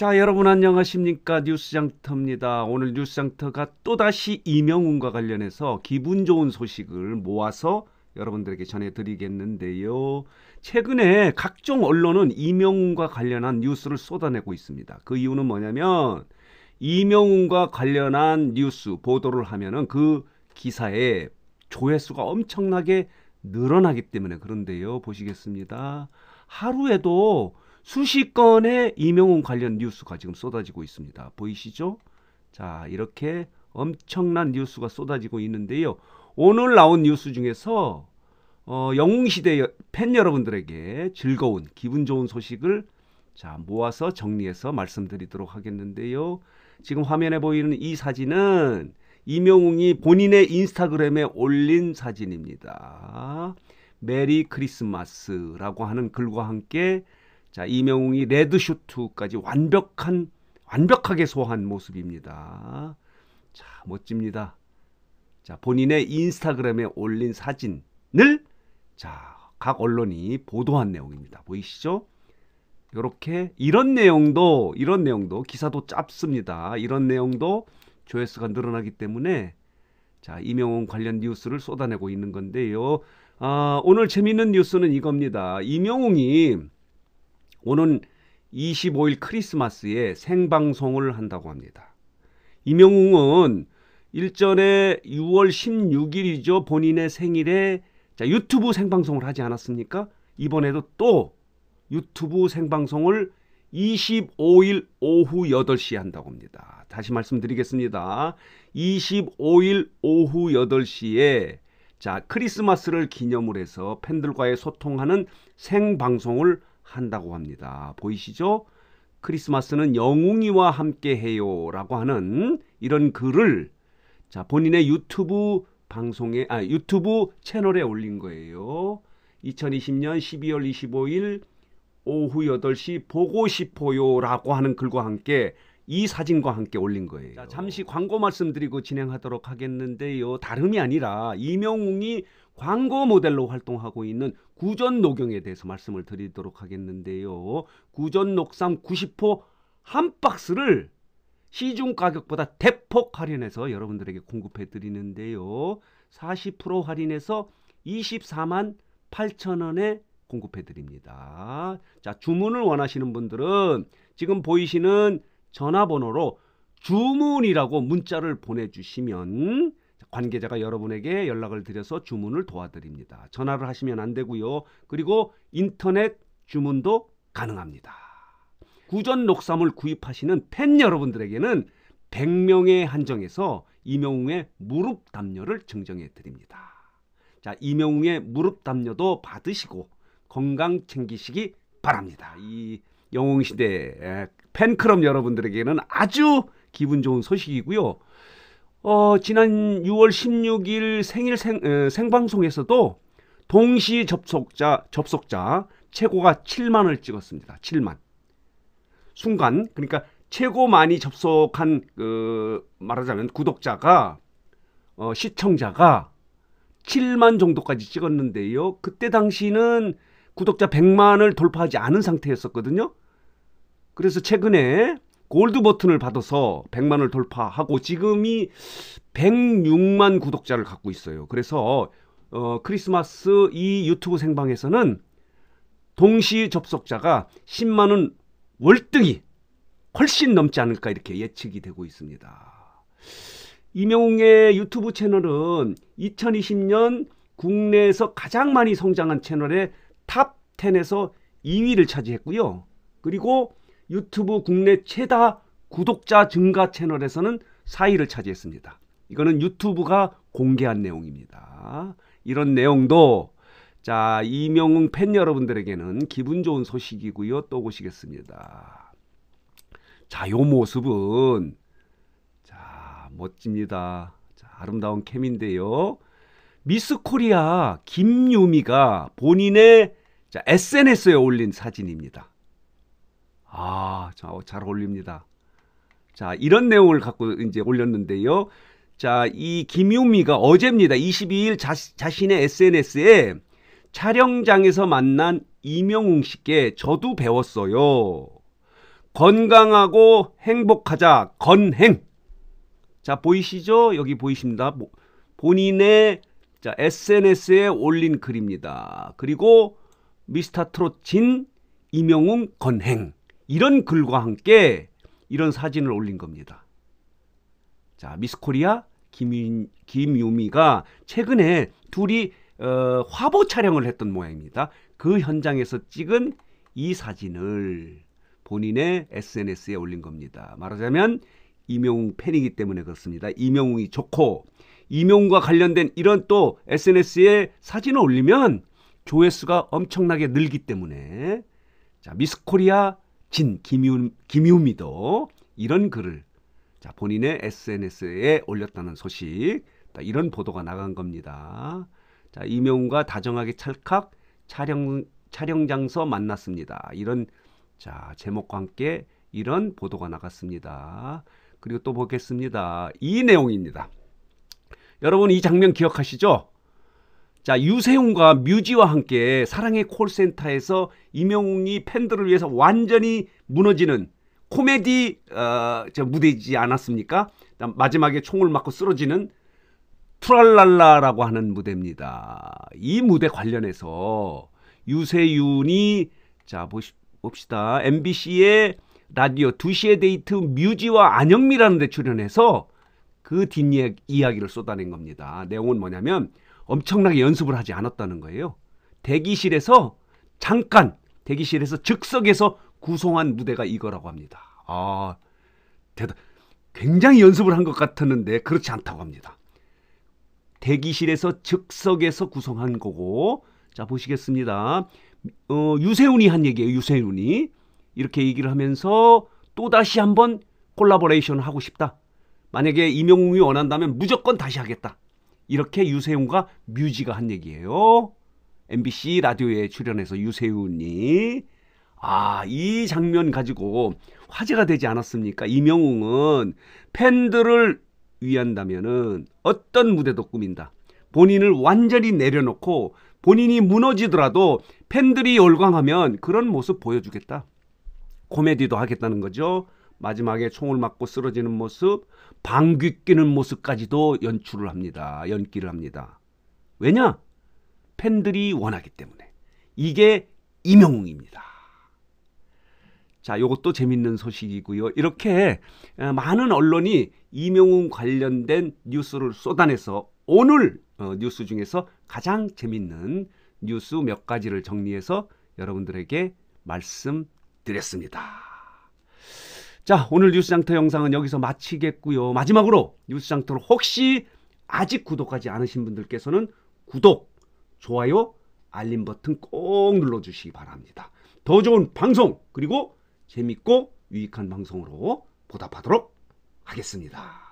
자, 여러분 안녕하십니까? 뉴스장터입니다. 오늘 뉴스장터가 또다시 이명웅과 관련해서 기분 좋은 소식을 모아서 여러분들에게 전해드리겠는데요. 최근에 각종 언론은 이명웅과 관련한 뉴스를 쏟아내고 있습니다. 그 이유는 뭐냐면 이명웅과 관련한 뉴스 보도를 하면은 그 기사에 조회수가 엄청나게 늘어나기 때문에 그런데요. 보시겠습니다. 하루에도 수십 건의 이명웅 관련 뉴스가 지금 쏟아지고 있습니다. 보이시죠? 자, 이렇게 엄청난 뉴스가 쏟아지고 있는데요. 오늘 나온 뉴스 중에서 영웅시대 팬 여러분들에게 즐거운 기분 좋은 소식을 자 모아서 정리해서 말씀드리도록 하겠는데요. 지금 화면에 보이는 이 사진은 이명웅이 본인의 인스타그램에 올린 사진입니다. 메리 크리스마스라고 하는 글과 함께 자, 이명웅이 레드슈트까지 완벽하게 소화한 모습입니다. 자, 멋집니다. 자, 본인의 인스타그램에 올린 사진을 자, 각 언론이 보도한 내용입니다. 보이시죠? 이렇게 이런 내용도 기사도 짧습니다. 이런 내용도 조회수가 늘어나기 때문에 자, 이명웅 관련 뉴스를 쏟아내고 있는 건데요. 오늘 재미있는 뉴스는 이겁니다. 이명웅이 오는 25일 크리스마스에 생방송을 한다고 합니다. 이명웅은 일전에 6월 16일이죠. 본인의 생일에 자, 유튜브 생방송을 하지 않았습니까? 이번에도 또 유튜브 생방송을 25일 오후 8시에 한다고 합니다. 다시 말씀드리겠습니다. 25일 오후 8시에 자, 크리스마스를 기념을 해서 팬들과의 소통하는 생방송을 한다고 합니다. 보이시죠? 크리스마스는 영웅이와 함께 해요 라고 하는 이런 글을 자, 본인의 유튜브 유튜브 채널에 올린 거예요. 2020년 12월 25일 오후 8시 보고 싶어요 라고 하는 글과 함께 이 사진과 함께 올린 거예요. 자, 잠시 광고 말씀드리고 진행하도록 하겠는데요. 다름이 아니라 이명웅이 광고 모델로 활동하고 있는 구전녹용에 대해서 말씀을 드리도록 하겠는데요. 구전녹삼 90호 한 박스를 시중 가격보다 대폭 할인해서 여러분들에게 공급해 드리는데요. 40% 할인해서 24만 8천원에 공급해 드립니다. 자, 주문을 원하시는 분들은 지금 보이시는 전화번호로 주문이라고 문자를 보내주시면 관계자가 여러분에게 연락을 드려서 주문을 도와드립니다. 전화를 하시면 안 되고요. 그리고 인터넷 주문도 가능합니다. 구전녹삼을 구입하시는 팬 여러분들에게는 100명에 한정해서 이명웅의 무릎 담요를 증정해 드립니다. 자, 이명웅의 무릎 담요도 받으시고 건강 챙기시기 바랍니다. 이 영웅시대 팬클럽 여러분들에게는 아주 기분 좋은 소식이고요. 지난 6월 16일 생일 생방송에서도 동시 접속자 최고가 7만을 찍었습니다. 7만. 순간 그러니까 최고 많이 접속한 말하자면 구독자가 시청자가 7만 정도까지 찍었는데요. 그때 당시는 구독자 100만을 돌파하지 않은 상태였었거든요. 그래서 최근에 골드 버튼을 받아서 100만을 돌파하고 지금이 106만 구독자를 갖고 있어요. 그래서 크리스마스 이 유튜브 생방에서는 동시 접속자가 10만은 월등히 훨씬 넘지 않을까 이렇게 예측이 되고 있습니다. 이명웅의 유튜브 채널은 2020년 국내에서 가장 많이 성장한 채널의 탑 10에서 2위를 차지했고요. 그리고 유튜브 국내 최다 구독자 증가 채널에서는 4위를 차지했습니다. 이거는 유튜브가 공개한 내용입니다. 이런 내용도 자, 이명웅 팬 여러분들에게는 기분 좋은 소식이고요. 또 보시겠습니다. 자, 요 모습은 자, 멋집니다. 자, 아름다운 캠인데요. 미스 코리아 김유미가 본인의 자, SNS에 올린 사진입니다. 잘 어울립니다. 자, 이런 내용을 갖고 이제 올렸는데요. 자, 이 김유미가 어제입니다. 22일 자신의 SNS에 촬영장에서 만난 이명웅 씨께 저도 배웠어요. 건강하고 행복하자 건행. 자, 보이시죠? 여기 보이십니다. 본인의 자, SNS에 올린 글입니다. 그리고 미스터 트롯 진 임영웅 건행, 이런 글과 함께 이런 사진을 올린 겁니다. 자, 미스코리아 김유미가 최근에 둘이 화보 촬영을 했던 모양입니다. 그 현장에서 찍은 이 사진을 본인의 SNS에 올린 겁니다. 말하자면 임영웅 팬이기 때문에 그렇습니다. 임영웅이 좋고 임영웅과 관련된 이런 또 SNS에 사진을 올리면 조회수가 엄청나게 늘기 때문에 자, 미스코리아 진 김유미도 이런 글을 자, 본인의 SNS에 올렸다는 소식, 이런 보도가 나간 겁니다. 자, 임영웅과 다정하게 찰칵 촬영 장소 만났습니다. 이런 자, 제목과 함께 이런 보도가 나갔습니다. 그리고 또 보겠습니다. 이 내용입니다. 여러분 이 장면 기억하시죠? 자, 유세윤과 뮤지와 함께 사랑의 콜센터에서 임영웅이 팬들을 위해서 완전히 무너지는 코미디 무대이지 않았습니까? 마지막에 총을 맞고 쓰러지는 투랄랄라라고 하는 무대입니다. 이 무대 관련해서 유세윤이 자, 봅시다. MBC의 라디오 2시의 데이트 뮤지와 안영미라는 데 출연해서 그 뒷이야기를 쏟아낸 겁니다. 내용은 뭐냐면 엄청나게 연습을 하지 않았다는 거예요. 대기실에서 즉석에서 구성한 무대가 이거라고 합니다. 아, 굉장히 연습을 한 것 같았는데 그렇지 않다고 합니다. 대기실에서 즉석에서 구성한 거고, 자, 보시겠습니다. 유세윤이 한 얘기예요. 유세윤이 이렇게 얘기를 하면서 또다시 한번 콜라보레이션을 하고 싶다. 만약에 임영웅이 원한다면 무조건 다시 하겠다. 이렇게 유세윤과 뮤지가 한 얘기예요. MBC 라디오에 출연해서 유세윤이 이 장면 가지고 화제가 되지 않았습니까? 임영웅은 팬들을 위한다면은 어떤 무대도 꾸민다. 본인을 완전히 내려놓고 본인이 무너지더라도 팬들이 열광하면 그런 모습 보여주겠다. 코미디도 하겠다는 거죠. 마지막에 총을 맞고 쓰러지는 모습, 방귀 뀌는 모습까지도 연기를 합니다. 왜냐? 팬들이 원하기 때문에. 이게 임영웅입니다. 자, 이것도 재밌는 소식이고요. 이렇게 많은 언론이 임영웅 관련된 뉴스를 쏟아내서 오늘 뉴스 중에서 가장 재밌는 뉴스 몇 가지를 정리해서 여러분들에게 말씀드렸습니다. 자, 오늘 뉴스장터 영상은 여기서 마치겠고요. 마지막으로 뉴스장터를 혹시 아직 구독하지 않으신 분들께서는 구독, 좋아요, 알림 버튼 꼭 눌러주시기 바랍니다. 더 좋은 방송, 그리고 재밌고 유익한 방송으로 보답하도록 하겠습니다.